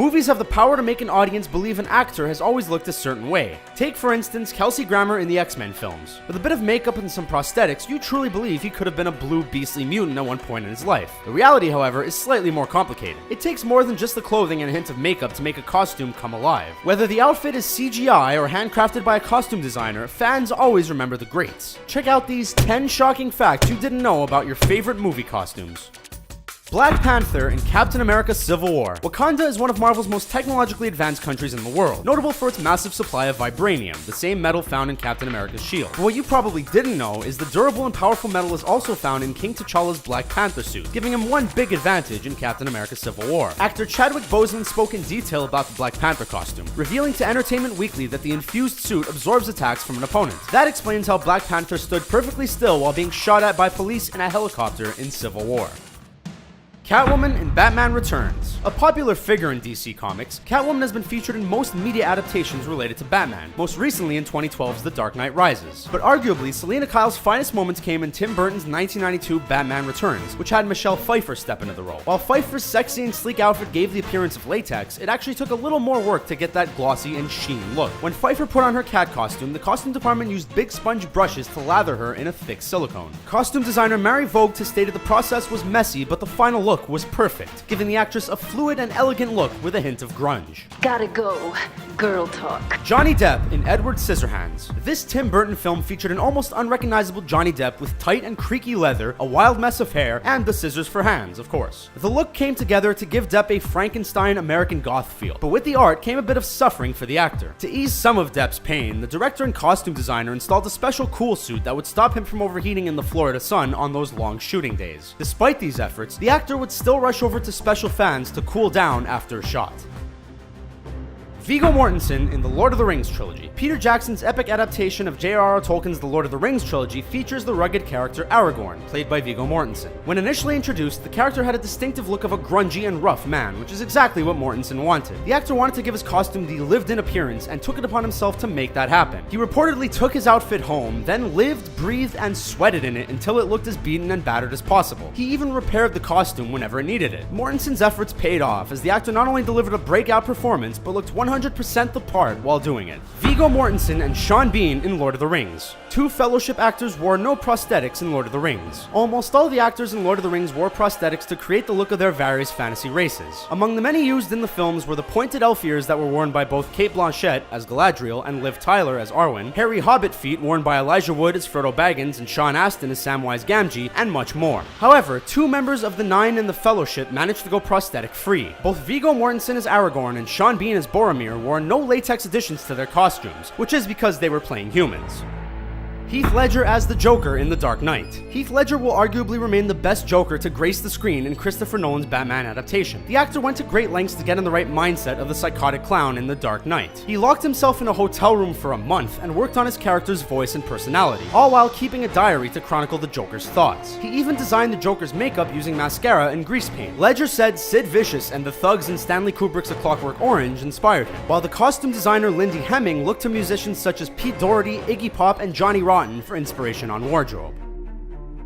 Movies have the power to make an audience believe an actor has always looked a certain way. Take for instance Kelsey Grammer in the X-Men films. With a bit of makeup and some prosthetics, you truly believe he could have been a blue beastly mutant at one point in his life. The reality, however, is slightly more complicated. It takes more than just the clothing and a hint of makeup to make a costume come alive. Whether the outfit is CGI or handcrafted by a costume designer, fans always remember the greats. Check out these 10 shocking facts you didn't know about your favorite movie costumes. Black Panther in Captain America Civil War. Wakanda is one of Marvel's most technologically advanced countries in the world, notable for its massive supply of vibranium, the same metal found in Captain America's shield. But what you probably didn't know is the durable and powerful metal is also found in King T'Challa's Black Panther suit, giving him one big advantage in Captain America Civil War. Actor Chadwick Boseman spoke in detail about the Black Panther costume, revealing to Entertainment Weekly that the infused suit absorbs attacks from an opponent. That explains how Black Panther stood perfectly still while being shot at by police in a helicopter in Civil War. Catwoman in Batman Returns. A popular figure in DC Comics, Catwoman has been featured in most media adaptations related to Batman, most recently in 2012's The Dark Knight Rises. But arguably, Selena Kyle's finest moments came in Tim Burton's 1992 Batman Returns, which had Michelle Pfeiffer step into the role. While Pfeiffer's sexy and sleek outfit gave the appearance of latex, it actually took a little more work to get that glossy and sheen look. When Pfeiffer put on her cat costume, the costume department used big sponge brushes to lather her in a thick silicone. Costume designer Mary Vogt has stated the process was messy, but the final look was perfect, giving the actress a fluid and elegant look with a hint of grunge. Gotta go. Girl talk. Johnny Depp in Edward Scissorhands. This Tim Burton film featured an almost unrecognizable Johnny Depp with tight and creaky leather, a wild mess of hair, and the scissors for hands, of course. The look came together to give Depp a Frankenstein American goth feel, but with the art came a bit of suffering for the actor. To ease some of Depp's pain, the director and costume designer installed a special cool suit that would stop him from overheating in the Florida sun on those long shooting days. Despite these efforts, the actor would still rush over to special fans to cool down after a shot. Viggo Mortensen in the Lord of the Rings trilogy. Peter Jackson's epic adaptation of J.R.R. Tolkien's The Lord of the Rings trilogy features the rugged character Aragorn, played by Viggo Mortensen. When initially introduced, the character had a distinctive look of a grungy and rough man, which is exactly what Mortensen wanted. The actor wanted to give his costume the lived-in appearance and took it upon himself to make that happen. He reportedly took his outfit home, then lived, breathed, and sweated in it until it looked as beaten and battered as possible. He even repaired the costume whenever it needed it. Mortensen's efforts paid off, as the actor not only delivered a breakout performance, but looked 100% the part while doing it. Viggo Mortensen and Sean Bean in Lord of the Rings. Two Fellowship actors wore no prosthetics in Lord of the Rings. Almost all the actors in Lord of the Rings wore prosthetics to create the look of their various fantasy races. Among the many used in the films were the pointed elf ears that were worn by both Cate Blanchett as Galadriel and Liv Tyler as Arwen, hairy hobbit feet worn by Elijah Wood as Frodo Baggins and Sean Astin as Samwise Gamgee, and much more. However, two members of the Nine in the Fellowship managed to go prosthetic free. Both Viggo Mortensen as Aragorn and Sean Bean as Boromir wore no latex additions to their costumes, which is because they were playing humans. Heath Ledger as the Joker in The Dark Knight. Heath Ledger will arguably remain the best Joker to grace the screen in Christopher Nolan's Batman adaptation. The actor went to great lengths to get in the right mindset of the psychotic clown in The Dark Knight. He locked himself in a hotel room for a month and worked on his character's voice and personality, all while keeping a diary to chronicle the Joker's thoughts. He even designed the Joker's makeup using mascara and grease paint. Ledger said Sid Vicious and the thugs in Stanley Kubrick's A Clockwork Orange inspired him, while the costume designer Lindy Hemming looked to musicians such as Pete Doherty, Iggy Pop, and Johnny Rotten for inspiration on wardrobe.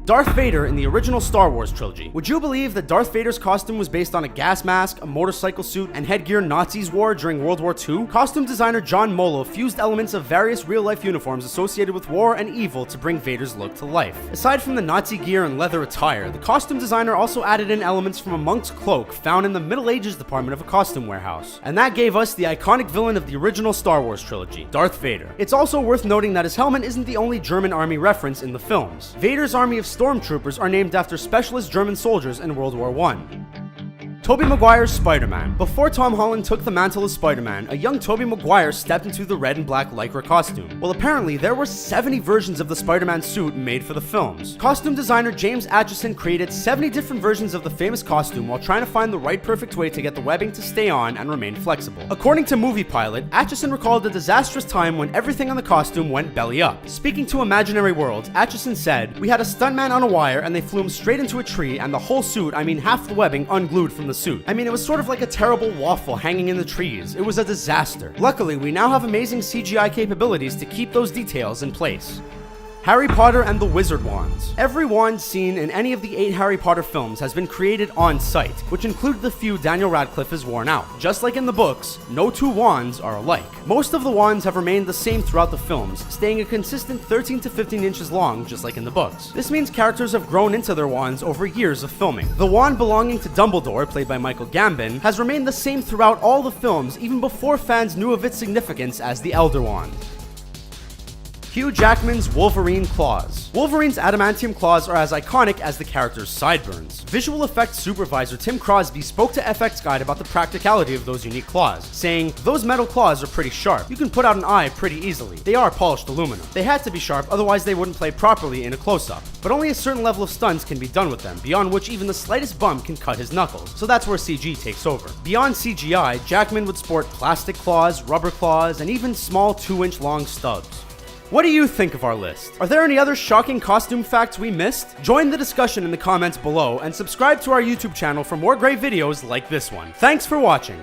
Darth Vader in the original Star Wars trilogy. Would you believe that Darth Vader's costume was based on a gas mask, a motorcycle suit, and headgear Nazis wore during World War II? Costume designer John Molo fused elements of various real-life uniforms associated with war and evil to bring Vader's look to life. Aside from the Nazi gear and leather attire, the costume designer also added in elements from a monk's cloak found in the Middle Ages department of a costume warehouse. And that gave us the iconic villain of the original Star Wars trilogy, Darth Vader. It's also worth noting that his helmet isn't the only German army reference in the films. Vader's army of stormtroopers are named after specialist German soldiers in World War I. Tobey Maguire's Spider-Man. Before Tom Holland took the mantle of Spider-Man, a young Tobey Maguire stepped into the red and black Lycra costume. Well, apparently, there were 70 versions of the Spider-Man suit made for the films. Costume designer James Atchison created 70 different versions of the famous costume while trying to find the right perfect way to get the webbing to stay on and remain flexible. According to Movie Pilot, Atchison recalled a disastrous time when everything on the costume went belly up. Speaking to Imaginary Worlds, Atchison said, "We had a stuntman on a wire and they flew him straight into a tree and the whole suit, I mean half the webbing, unglued from the suit. I mean, it was sort of like a terrible waffle hanging in the trees. It was a disaster. Luckily, we now have amazing CGI capabilities to keep those details in place." Harry Potter and the Wizard Wands. Every wand seen in any of the 8 Harry Potter films has been created on site, which include the few Daniel Radcliffe has worn out. Just like in the books, no 2 wands are alike. Most of the wands have remained the same throughout the films, staying a consistent 13 to 15 inches long, just like in the books. This means characters have grown into their wands over years of filming. The wand belonging to Dumbledore, played by Michael Gambon, has remained the same throughout all the films, even before fans knew of its significance as the Elder Wand. Hugh Jackman's Wolverine claws. Wolverine's adamantium claws are as iconic as the character's sideburns. Visual effects supervisor Tim Crosby spoke to FX Guide about the practicality of those unique claws, saying, "Those metal claws are pretty sharp. You can put out an eye pretty easily. They are polished aluminum. They had to be sharp, otherwise they wouldn't play properly in a close-up. But only a certain level of stunts can be done with them, beyond which even the slightest bump can cut his knuckles. So that's where CG takes over." Beyond CGI, Jackman would sport plastic claws, rubber claws, and even small 2-inch long stubs. What do you think of our list? Are there any other shocking costume facts we missed? Join the discussion in the comments below and subscribe to our YouTube channel for more great videos like this one. Thanks for watching.